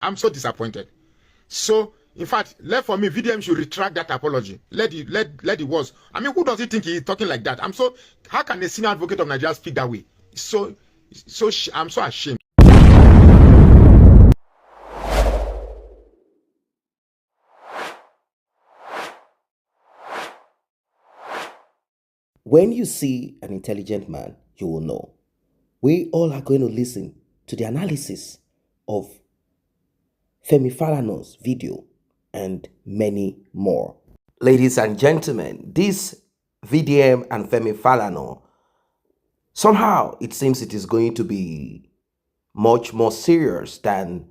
I'm so disappointed. So, in fact, left for me, VDM should retract that apology. Let the words. I mean, who does he think he's talking like that? How can a senior advocate of Nigeria speak that way? I'm so ashamed. When you see an intelligent man, you will know. We all are going to listen to the analysis of Femi Falana's video and many more. Ladies and gentlemen, this VDM and Femi Falana, somehow it seems it is going to be much more serious than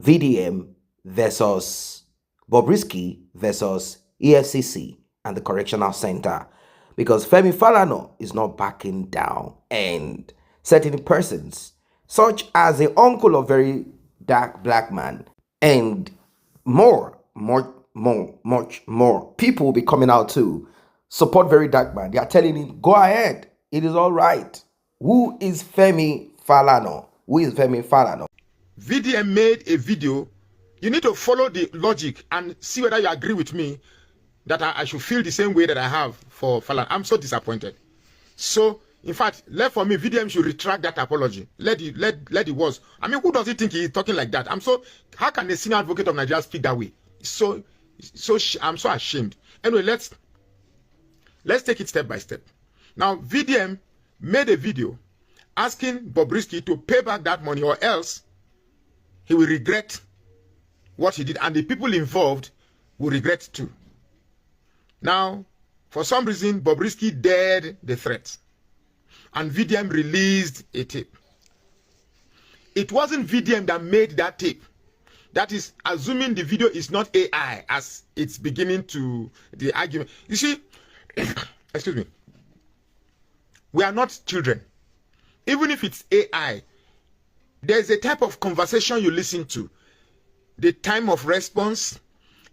VDM versus Bobrisky versus EFCC and the Correctional Center, because Femi Falana is not backing down, and certain persons, such as the uncle of Verydarkman and much more people will be coming out to support Verydarkman. They are telling him, go ahead, it is all right. Who is Femi Falana? Who is Femi Falana? VDM made a video. You need to follow the logic and see whether you agree with me that I should feel the same way that I have for Falana. I'm so disappointed. So, in fact, left for me, VDM should retract that apology. Let the words. I mean, who does he think he's talking like that? How can a senior advocate of Nigeria speak that way? I'm so ashamed. Anyway, let's take it step by step. Now, VDM made a video asking Bobrisky to pay back that money, or else he will regret what he did, and the people involved will regret too. Now, for some reason, Bobrisky dared the threat, and VDM released a tape. It wasn't VDM that made that tape. That is assuming the video is not AI, as it's beginning to the argument. You see, excuse me, we are not children. Even if it's AI, there's a type of conversation you listen to, the time of response,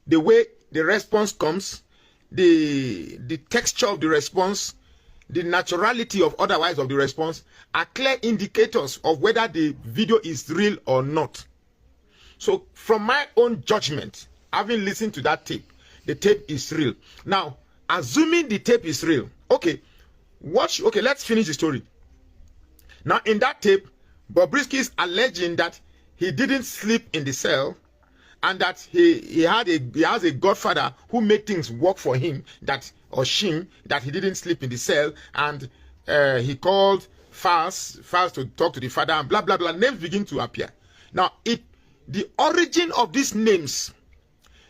the way the response comes, the texture of the response, the naturality of otherwise of the response are clear indicators of whether the video is real or not. So from my own judgment, having listened to that tape, the tape is real. Now, assuming the tape is real, okay, let's finish the story. Now, in that tape, Bobrisky is alleging that he didn't sleep in the cell, and that he has a godfather who made things work for him, that he didn't sleep in the cell, and he called Fast to talk to the father, and blah blah blah. Names begin to appear. Now, the origin of these names,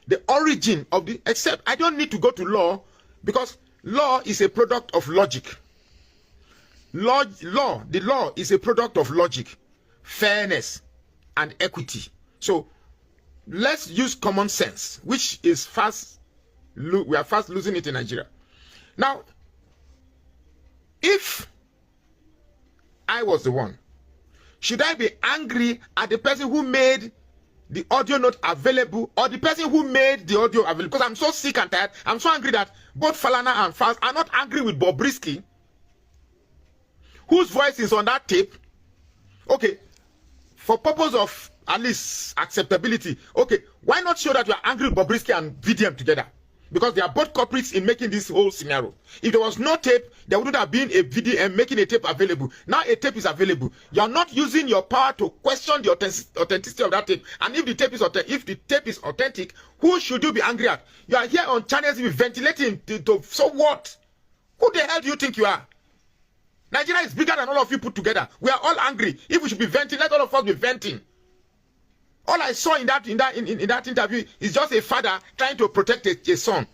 except I don't need to go to law, because law is a product of logic. The law is a product of logic, fairness, and equity. So let's use common sense, which is we are fast losing it in Nigeria. Now, if I was the one, should I be angry at the person who made the audio not available, or the person who made the audio available? Because I'm so sick and tired. I'm so angry that both Falana and Fast are not angry with Bobrisky, whose voice is on that tape. Okay, for purpose of at least acceptability, okay, why not show that you are angry with Bobrisky and VDM together? Because they are both culprits in making this whole scenario. If there was no tape, there wouldn't have been a VDM making a tape available. Now a tape is available. You are not using your power to question the authenticity of that tape. And if the tape is authentic, who should you be angry at? You are here on channels ventilating so what? Who the hell do you think you are? Nigeria is bigger than all of you put together. We are all angry. If we should be venting, let all of us be venting. All I saw in that interview is just a father trying to protect a son.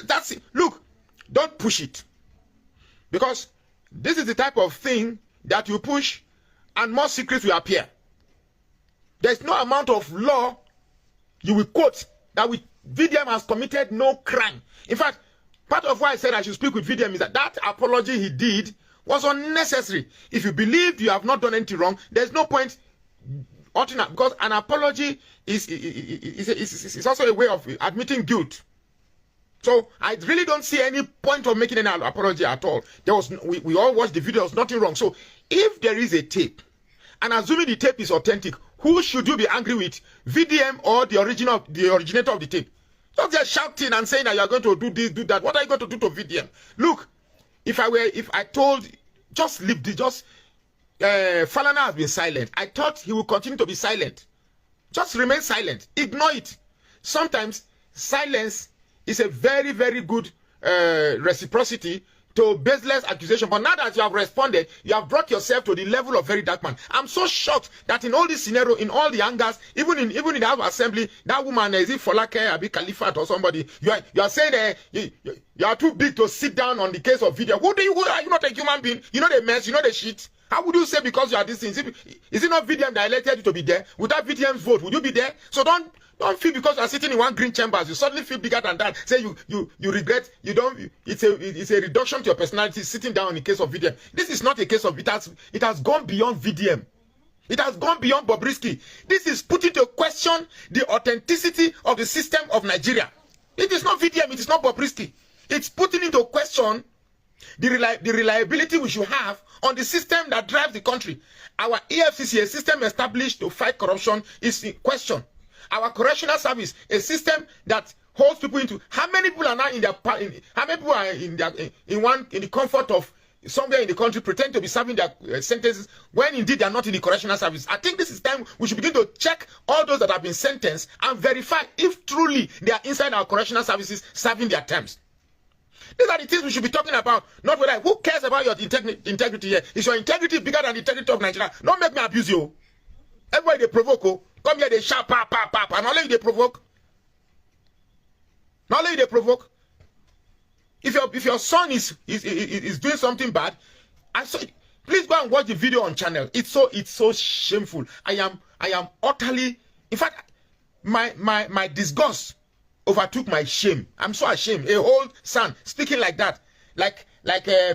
That's it. Look, don't push it, because this is the type of thing that you push, and more secrets will appear. There's no amount of law you will quote that VDM has committed no crime. In fact, part of why I said I should speak with VDM is that apology he did was unnecessary. If you believe you have not done anything wrong, there's no point. Because an apology is also a way of admitting guilt. So I really don't see any point of making an apology at all. We all watched the video. There's nothing wrong. So if there is a tape, and assuming the tape is authentic, who who should you be angry with? VDM or the originator of the tape? Don't just shouting and saying that you are going to do this, do that. What are you going to do to VDM? Look, if I told, just leave the, Falana has been silent. I thought he would continue to be silent. Just remain silent. Ignore it. Sometimes silence is a very, very good reciprocity to baseless accusation. But now that you have responded, you have brought yourself to the level of Verydarkman. I'm so shocked that in all this scenario, in all the angers, even in the House Assembly, that woman, is it Folake, Abi Khalifat or somebody, you are saying you are too big to sit down on the case of video. Who are you not a human being? You know the mess, you know the shit. How would you say because you are this thing? Is it not VDM that elected you to be there? Without VDM's vote, would you be there? So don't feel because you are sitting in one green chambers, you suddenly feel bigger than that. Say you regret, you don't, it's a reduction to your personality sitting down in case of VDM. This is not a case of, it has gone beyond VDM. It has gone beyond Bobrisky. This is putting to question the authenticity of the system of Nigeria. It is not VDM, it is not Bobrisky. It's putting into question the reliability we should have on the system that drives the country. Our EFCC, a system established to fight corruption, is in question. Our correctional service, a system that holds people into, how many people are now in their, how many people are in the comfort of somewhere in the country pretend to be serving their sentences when indeed they are not in the correctional service? I think this is time we should begin to check all those that have been sentenced and verify if truly they are inside our correctional services serving their terms. These are the things we should be talking about, not whether, who cares about your integrity here? Is your integrity bigger than the integrity of Nigeria? Don't make me abuse you. Everybody they provoke, oh. Come here, they shout, pa, pa, pa, pa. And only they provoke. Not only they provoke. If your son is doing something bad, please go and watch the video on channel. It's so shameful. I am utterly, in fact, my disgust overtook my shame. I'm so ashamed. A whole son speaking like that, like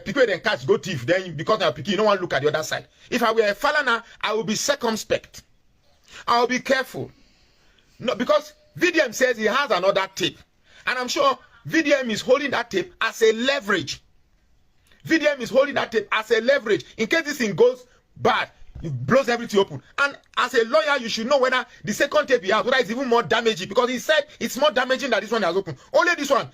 people then catch go thief. Then because they are picking, you don't want to look at the other side. If I were a Falana, I would be circumspect. I will be careful. No, because VDM says he has another tape, and I'm sure VDM is holding that tape as a leverage. VDM is holding that tape as a leverage in case this thing goes bad. It blows everything open. And as a lawyer, you should know whether the second tape he has, whether it's even more damaging, because he said it's more damaging than this one has opened. Only this one.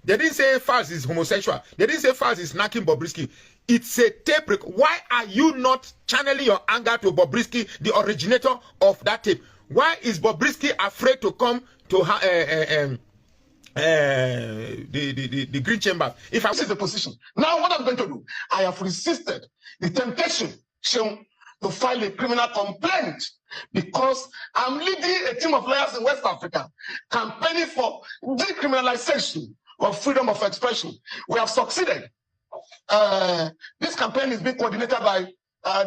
They didn't say Falz is homosexual. They didn't say Falz is knocking Bobrisky. It's a tape break. Why are you not channeling your anger to Bobrisky, the originator of that tape? Why is Bobrisky afraid to come to the green chamber? If I see the position. Now what I'm going to do, I have resisted the temptation shown to file a criminal complaint because I'm leading a team of lawyers in West Africa campaigning for decriminalization of freedom of expression. We have succeeded. This campaign is being coordinated by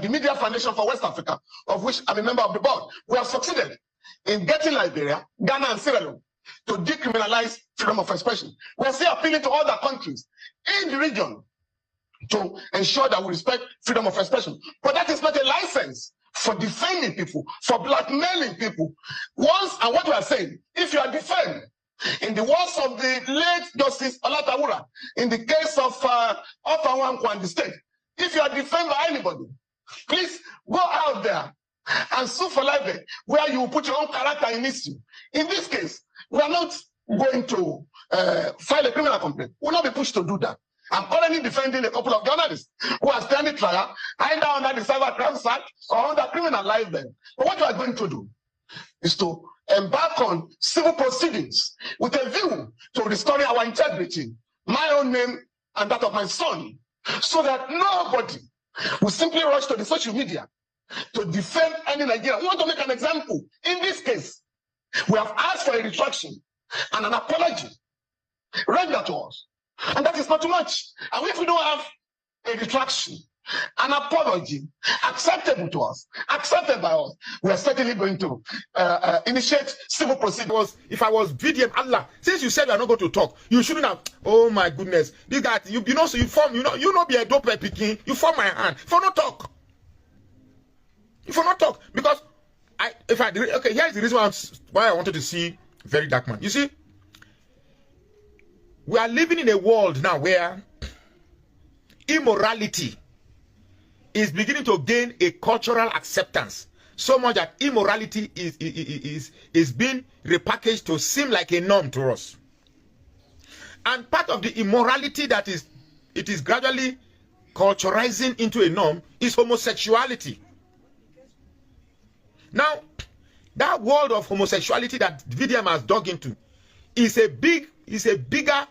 the Media Foundation for West Africa, of which I'm a member of the board. We have succeeded in getting Liberia, Ghana, and Sierra Leone to decriminalize freedom of expression. We are still appealing to other countries in the region to ensure that we respect freedom of expression. But that is not a license for defaming people, for blackmailing people. Once, and what we are saying, if you are defamed, in the words of the late Justice Olatawura, in the case of Ofawanko and the state, if you are defamed by anybody, please go out there and sue for libel, where you will put your own character in issue. In this case, we are not going to file a criminal complaint. We will not be pushed to do that. I'm currently defending a couple of journalists who are standing trial, either under the Cyber Crimes Act or under criminal libel. But what we are going to do is to embark on civil proceedings with a view to restoring our integrity, my own name and that of my son, so that nobody will simply rush to the social media to defend any Nigerian. We want to make an example. In this case, we have asked for a retraction and an apology rendered to us. And that is not too much. And if we don't have a retraction, an apology acceptable to us, accepted by us, we are certainly going to initiate civil proceedings. If I was VDM, Allah, since you said you are not going to talk, you shouldn't have. Oh my goodness, this guy, you know, so you form, you know, be a dope picking, you form my hand. If I not talk, because okay, here's the reason why I wanted to see Verydarkman. You see, we are living in a world now where immorality is beginning to gain a cultural acceptance. so much that immorality is being repackaged to seem like a norm to us. And part of the immorality that it is gradually culturizing into a norm is homosexuality. Now, that world of homosexuality that VDM has dug into is a bigger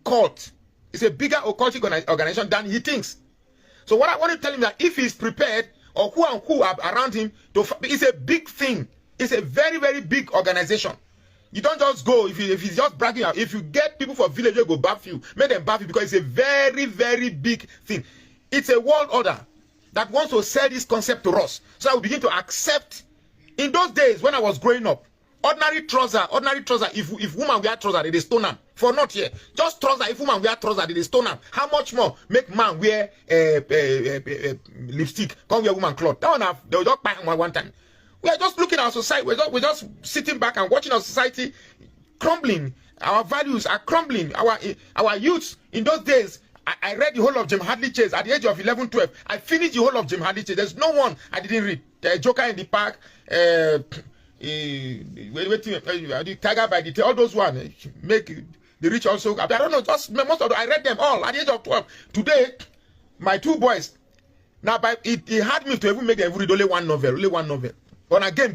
cult. It's a bigger occultic organization than he thinks. So what I want to tell him that if he's prepared, or who and who are around him, it's a big thing. It's a very, very big organization. You don't just go if he's just bragging out. If you get people for village, you go bath you, make them bath you, because it's a very, very big thing. It's a world order that wants to sell this concept to us, so that we begin to accept. In those days when I was growing up, ordinary trouser, if woman wear trouser, they stone them. For not here, just trouser, if woman wear trouser, they stone them. How much more make man wear lipstick, come wear woman cloth? That one they'll just buy one time. We are just looking at our society, we're just sitting back and watching our society crumbling. Our values are crumbling. Our youth in those days, I read the whole of Jim Hadley Chase at the age of 11, 12. I finished the whole of Jim Hadley Chase. There's no one I didn't read. The Joker in the Park, the Tiger by the Tail, all those ones make the rich also. I don't know, just most of them, I read them all at the age of 12. Today, my two boys, now it had me to even make them read only one novel. On a game, a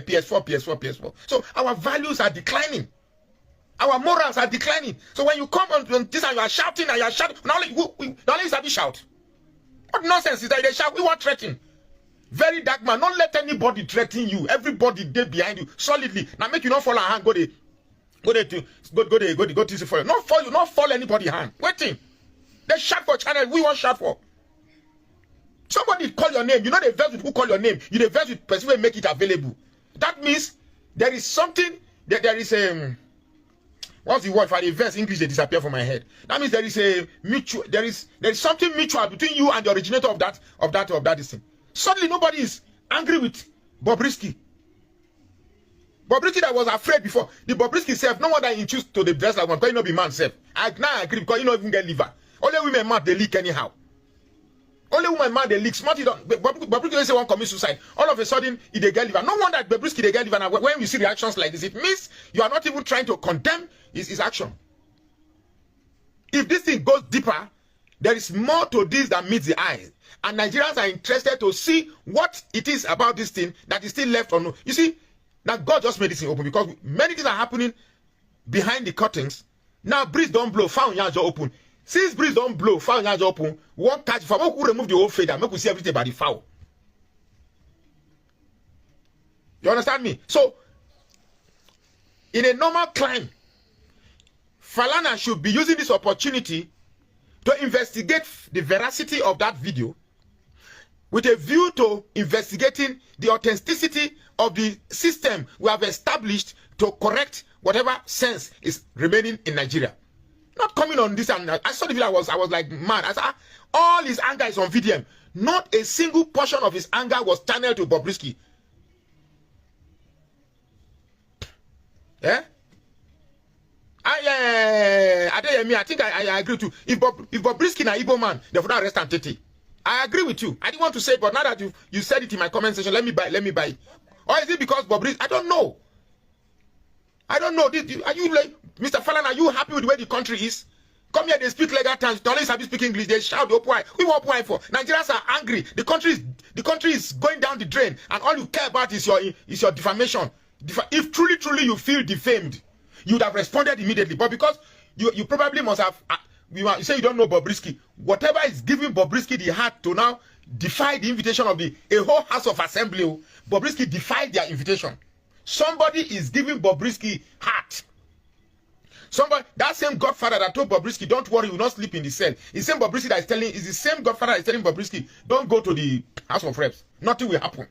PS4. So our values are declining. Our morals are declining. So when you come on this and you are shouting, not only is that we shout. What nonsense is that they shout? We want threatening. Verydarkman, don't let anybody threaten you. Everybody there behind you solidly. Now make you not fall a hand. Go to for not fall you, not fall anybody hand. Waiting. They shout for channel. We want shout for. Somebody call your name. You know the verse with who call your name. You the verse with person will make it available. That means there is something. There is a what's the word for the verse English? They disappear from my head. That means there is a mutual. There is something mutual between you and the originator of that thing. Suddenly nobody is angry with Bobrisky. Bobrisky that was afraid before. The Bobrisky self, no one that introduced to the dress like one, because you not be man self. I now agree because you don't even get liver. Only women man they leak anyhow. Only women man they leak. Smart you don't. Bobrisky say one commit suicide. All of a sudden he they get liver. No wonder Bobrisky they get liver. Now when you see reactions like this, it means you are not even trying to condemn his action. If this thing goes deeper, there is more to this than meets the eye. And Nigerians are interested to see what it is about this thing that is still left unknown. You see, now God just made this thing open because many things are happening behind the curtains. Now breeze don't blow, found yards are open. Since breeze don't blow, found yards open, one catch for who remove the old fader, make we see everything by the foul. You understand me? So, in a normal climb, Falana should be using this opportunity to investigate the veracity of that video with a view to investigating the authenticity of the system we have established to correct whatever sense is remaining in Nigeria. Not coming on this, and I saw the video, I was like mad. I said, all his anger is on VDM. Not a single portion of his anger was channeled to Bobrisky. Yeah? I think I agree too. If Bobrisky na Igbo man, they would not arrest Antete. I agree with you. I didn't want to say it, but now that you said it in my comment section, let me buy it. Or is it because Bobrisky? I don't know. Are you like Mr. Falana? Are you happy with the way the country is? Come here, they speak legal terms. Don't let them speak English. They shout the why. We want why for. Nigerians are angry. The country is going down the drain, and all you care about is your defamation. If truly you feel defamed, you would have responded immediately. But because you probably must have, you say you don't know Bobrisky. Whatever is giving Bobrisky the heart to now defy the invitation of a whole House of Assembly, Bobrisky defied their invitation. Somebody is giving Bobrisky heart. Somebody, that same Godfather that told Bobrisky, don't worry, you will not sleep in the cell. It's the same Bobrisky that is the same Godfather that is telling Bobrisky, don't go to the House of Reps. Nothing will happen.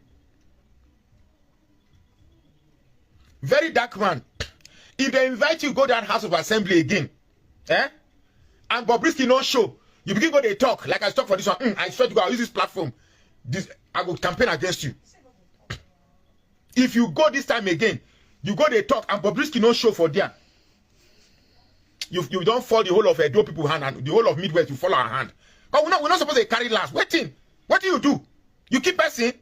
Verydarkman. If they invite you, go to that House of Assembly again, and Bobrisky no show, you begin go they talk like I talk for this one. I swear to God, I'll use this platform. I will campaign against you. If you go this time again, you go they talk and Bobrisky no show for there. You don't fall the whole of Edo people hand and the whole of Midwest you follow our hand. But we're not supposed to carry last. Waiting. What do? You keep pressing.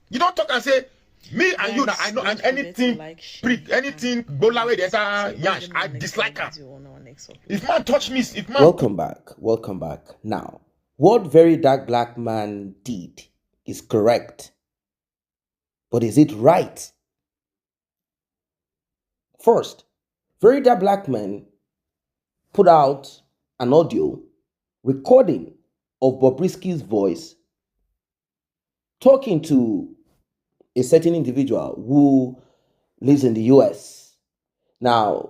You don't talk and say, me and you, I know, and anything, anything, Bolawe, Yash, I dislike her. If man touch me, if man. Welcome back. Now, what Very Dark Black Man did is correct. But is it right? First, Very Dark Black Man put out an audio recording of Bobrisky's voice talking to a certain individual who lives in the US. Now,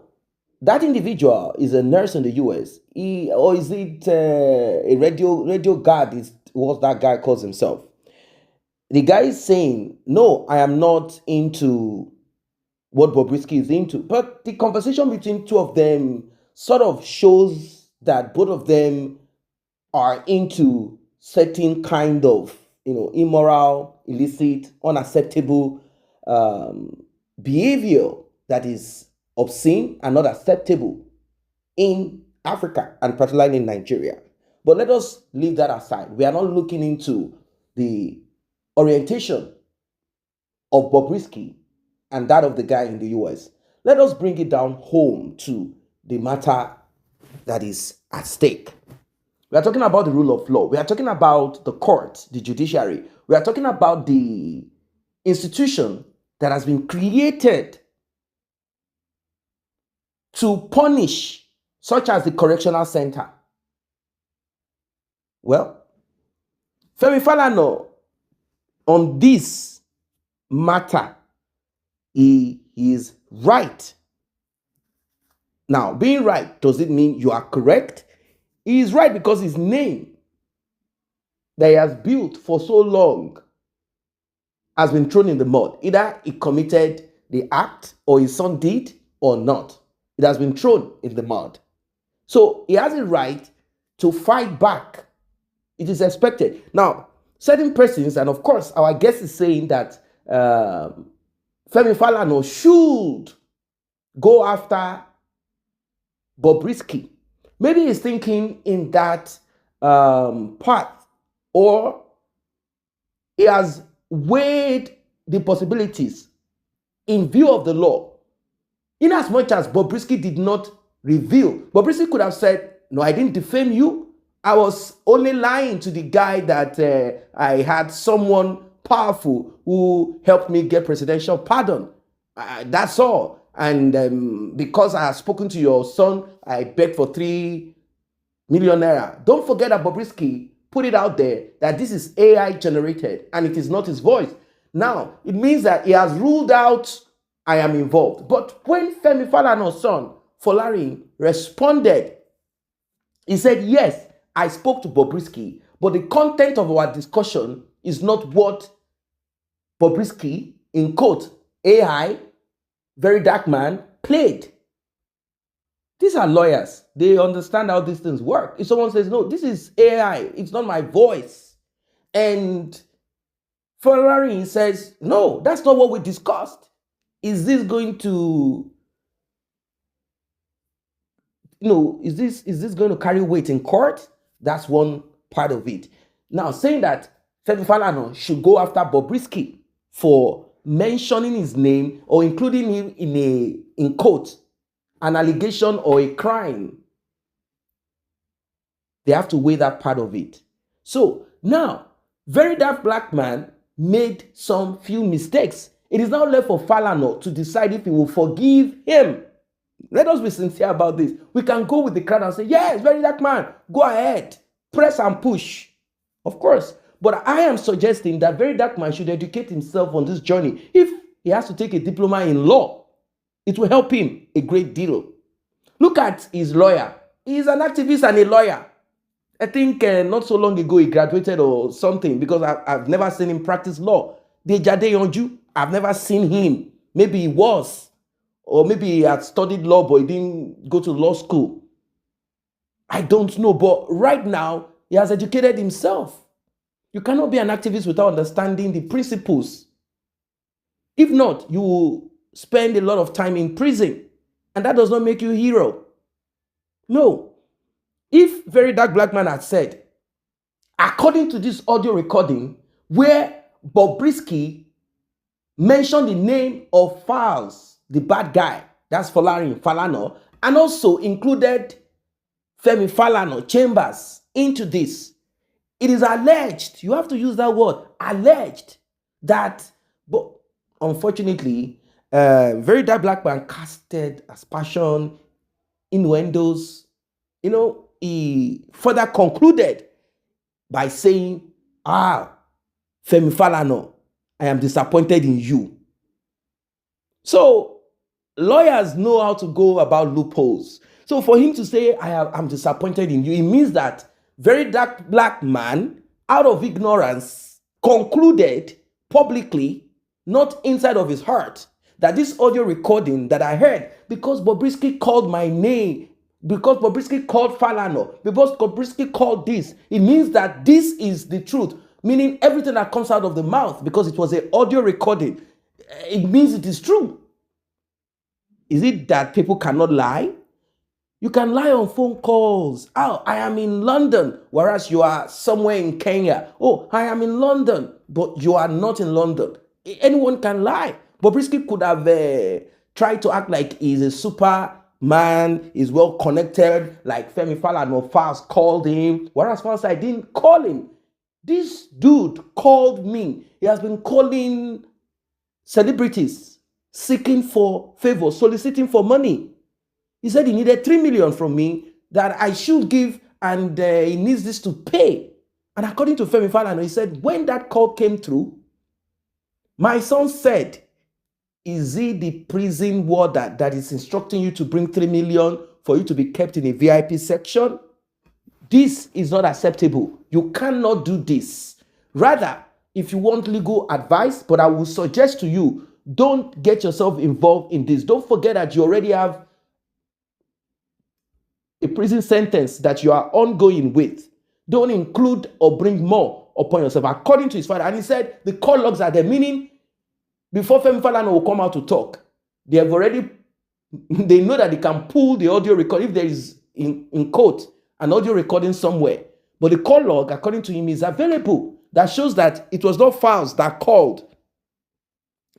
that individual is a nurse in the US. Or is it a radio guard? Is what that guy calls himself. The guy is saying, no, I am not into what Bobrisky is into. But the conversation between two of them sort of shows that both of them are into certain kind of, immoral, illicit, unacceptable behavior that is obscene and not acceptable in Africa and particularly in Nigeria. But let us leave that aside. We are not looking into the orientation of Bobrisky and that of the guy in the US. Let us bring it down home to the matter that is at stake. We are talking about the rule of law. We are talking about the court, the judiciary. We are talking about the institution that has been created to punish, such as the correctional center. Well, Femi Falana, on this matter, he is right. Now, being right, does it mean you are correct? He is right because his name that he has built for so long has been thrown in the mud. Either he committed the act or his son did or not. It has been thrown in the mud. So he has a right to fight back. It is expected. Now, certain persons, and of course, our guest is saying that Femi Falana should go after Bobrisky. Maybe he's thinking in that path, or he has weighed the possibilities in view of the law. In as much as Bobrisky did not reveal, Bobrisky could have said, no, I didn't defame you. I was only lying to the guy that I had someone powerful who helped me get presidential pardon. That's all. And because I have spoken to your son, I begged for 3 million naira. Don't forget that Bobrisky put it out there that this is AI generated and it is not his voice. Now, it means that he has ruled out I am involved. But when Femi Falana's son, Folarin, responded, he said, yes, I spoke to Bobrisky, but the content of our discussion is not what Bobrisky, in quote, AI, Verydarkman, played. These are lawyers. They understand how these things work. If someone says, no, this is AI, it's not my voice. And Ferrari says, no, that's not what we discussed. Is this going to, is this going to carry weight in court? That's one part of it. Now, saying that Femi Falana should go after Bobrisky for mentioning his name or including him in quote, an allegation or a crime, they have to weigh that part of it. So now, Very Dark Black Man made some few mistakes. It is now left for Falana to decide if he will forgive him. Let us be sincere about this. We can go with the crowd and say, yes, Very Dark Man, go ahead, press and push. Of course. But I am suggesting that Very Dark Man should educate himself on this journey. If he has to take a diploma in law, it will help him a great deal. Look at his lawyer. He is an activist and a lawyer. I think not so long ago he graduated or something, because I've never seen him practice law. Dejade Yonju, I've never seen him. Maybe he was, or maybe he had studied law but he didn't go to law school. I don't know, but right now he has educated himself. You cannot be an activist without understanding the principles. If not, you will spend a lot of time in prison, and that does not make you a hero. No. If Very Dark Black Man had said, according to this audio recording, where Bobrisky mentioned the name of Falz, the bad guy, that's Falana, and also included Femi Falana Chambers into this. It is alleged, you have to use that word, alleged, that, but unfortunately, Verydarkman casted aspersion, innuendos. He further concluded by saying, Femi Falana, I am disappointed in you. So lawyers know how to go about loopholes. So for him to say, I'm disappointed in you, it means that Verydarkman, out of ignorance, concluded publicly, not inside of his heart, that this audio recording that I heard, because Bobrisky called my name, because Bobrisky called Falana, because Bobrisky called this, it means that this is the truth, meaning everything that comes out of the mouth, because it was an audio recording, it means it is true. Is it that people cannot lie? You can lie on phone calls. Oh, I am in London, whereas you are somewhere in Kenya. Oh, I am in London, but you are not in London. Anyone can lie. Bobrisky could have tried to act like he's a superman, is well connected, like Femi Falana or Falz called him, whereas Falz, I didn't call him. This dude called me. He has been calling celebrities, seeking for favor, soliciting for money. He said he needed 3 million from me that I should give, and he needs this to pay. And according to Femi Falana, he said, when that call came through, my son said, is he the prison warder that is instructing you to bring 3 million for you to be kept in a VIP section? This is not acceptable. You cannot do this. Rather, if you want legal advice, but I will suggest to you, don't get yourself involved in this. Don't forget that you already have a prison sentence that you are ongoing with. Don't include or bring more upon yourself, according to his father. And he said the call logs are there, meaning before Femi Falana will come out to talk, they know that they can pull the audio record if there is, in quote, an audio recording somewhere. But the call log, according to him, is available. That shows that it was not Falz that called,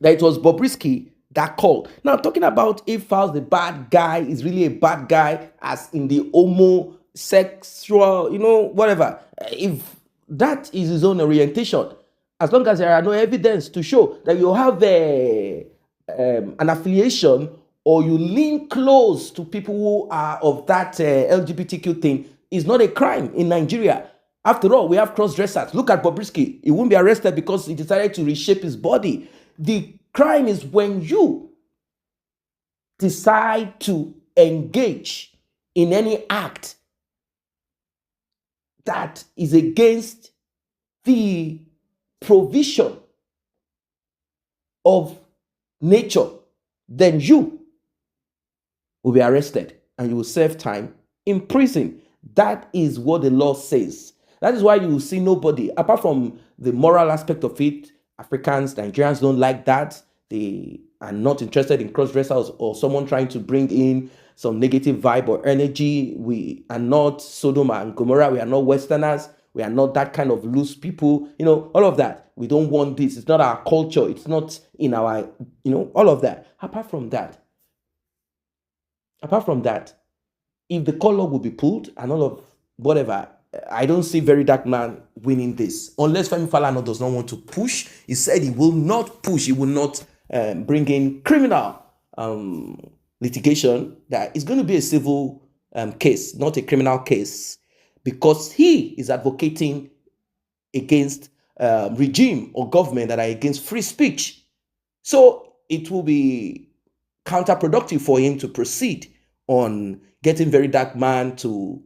that it was Bobrisky that called. Now, talking about if Falz, the bad guy, is really a bad guy, as in the homosexual, whatever. If that is his own orientation, as long as there are no evidence to show that you have an affiliation or you lean close to people who are of that LGBTQ thing, is not a crime in Nigeria. After all, we have cross-dressers. Look at Bobrisky. He won't be arrested because he decided to reshape his body. The crime is when you decide to engage in any act that is against the provision of nature, then you will be arrested and you will serve time in prison. That is what the law says. That is why you will see nobody, apart from the moral aspect of it. Africans, Nigerians don't like that. They are not interested in cross-dressers or someone trying to bring in some negative vibe or energy. We are not Sodom and Gomorrah. We are not Westerners. We are not that kind of loose people. All of that. We don't want this. It's not our culture. It's not in our, all of that. Apart from that, if the call log will be pulled and all of whatever, I don't see Verydarkman winning this. Unless Femi Falana does not want to push. He said he will not push. He will not bring in criminal litigation. That is going to be a civil case, not a criminal case, because he is advocating against regime or government that are against free speech. So it will be counterproductive for him to proceed on getting Verydarkman to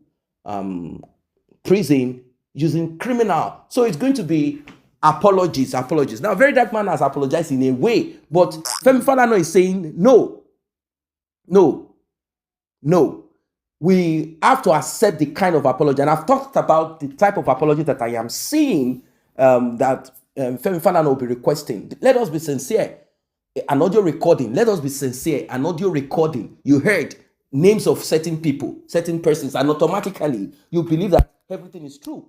prison using criminal. So it's going to be apologies. Now, Verydarkman has apologized in a way, but Femi Falana is saying no. We have to accept the kind of apology. And I've talked about the type of apology that I am seeing that Femi Falana will be requesting. Let us be sincere. An audio recording. Let us be sincere. An audio recording. You heard names of certain people, certain persons, and automatically you believe that everything is true.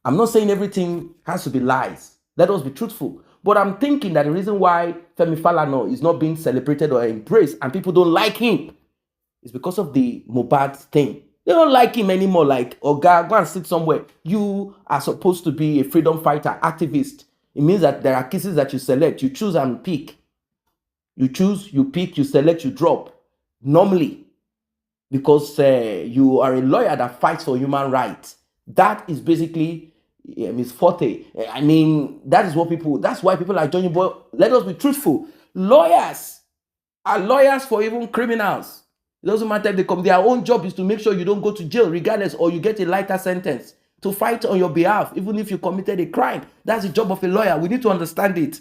I'm not saying everything has to be lies. Let us be truthful. But I'm thinking that the reason why Femi Falana is not being celebrated or embraced and people don't like him is because of the Mohbad thing. They don't like him anymore. Like, oh God, go and sit somewhere. You are supposed to be a freedom fighter, activist. It means that there are cases that you select, you choose and pick. You choose, you pick, you select, you drop. Normally, because you are a lawyer that fights for human rights. That is basically Miss Forte. I mean, that is what people, that's why people are joining. But let us be truthful. Lawyers are lawyers for even criminals. It doesn't matter if they come. Their own job is to make sure you don't go to jail regardless, or you get a lighter sentence, to fight on your behalf, even if you committed a crime. That's the job of a lawyer. We need to understand it.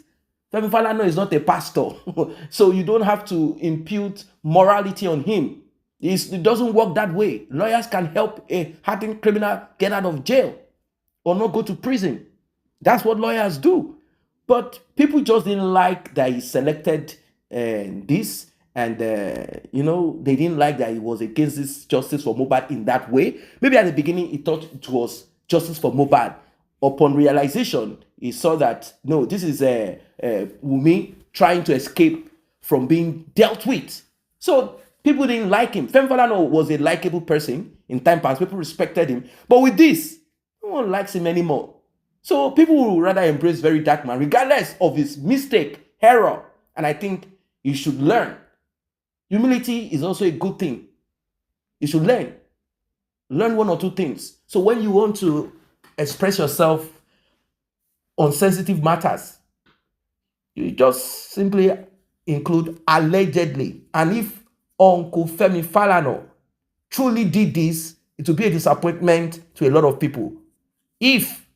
Femi Falana is not a pastor. So you don't have to impute morality on him. It doesn't work that way. Lawyers can help a hardened criminal get out of jail or not go to prison. That's what lawyers do. But people just didn't like that he selected this, and they didn't like that he was against this justice for Mohbad in that way. Maybe at the beginning he thought it was justice for Mohbad. Upon realization, he saw that no, this is Wunmi trying to escape from being dealt with. So people didn't like him. Femi Falana was a likable person in time past. People respected him. But with this, no one likes him anymore. So people will rather embrace Verydarkman, regardless of his mistake, error. And I think you should learn. Humility is also a good thing. You should learn. Learn one or two things. So when you want to express yourself on sensitive matters, you just simply include allegedly. And if Uncle Femi Falana truly did this, it will be a disappointment to a lot of people. If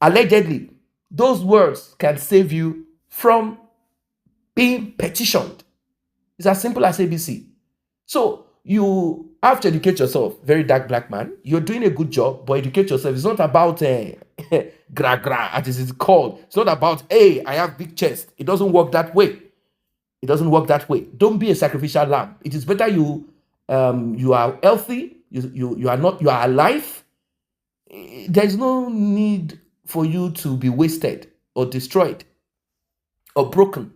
allegedly, those words can save you from being petitioned. It's as simple as ABC. So you have to educate yourself. Very dark black man. You're doing a good job, but educate yourself. It's not about gra gra, as it is called. It's not about, hey, I have big chest. It doesn't work that way. It doesn't work that way. Don't be a sacrificial lamb. It is better you are healthy. You are alive. There is no need for you to be wasted or destroyed or broken.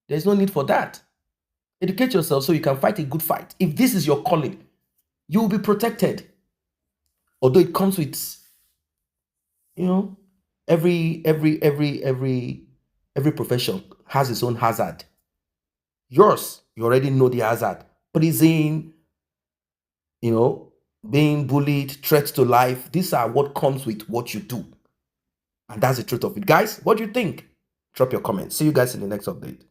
There's no need for that. Educate yourself so you can fight a good fight. If this is your calling, you will be protected. Although it comes with, every profession has its own hazard. Yours, you already know the hazard. Prison, being bullied, threats to life. These are what comes with what you do. And that's the truth of it. Guys, what do you think? Drop your comments. See you guys in the next update.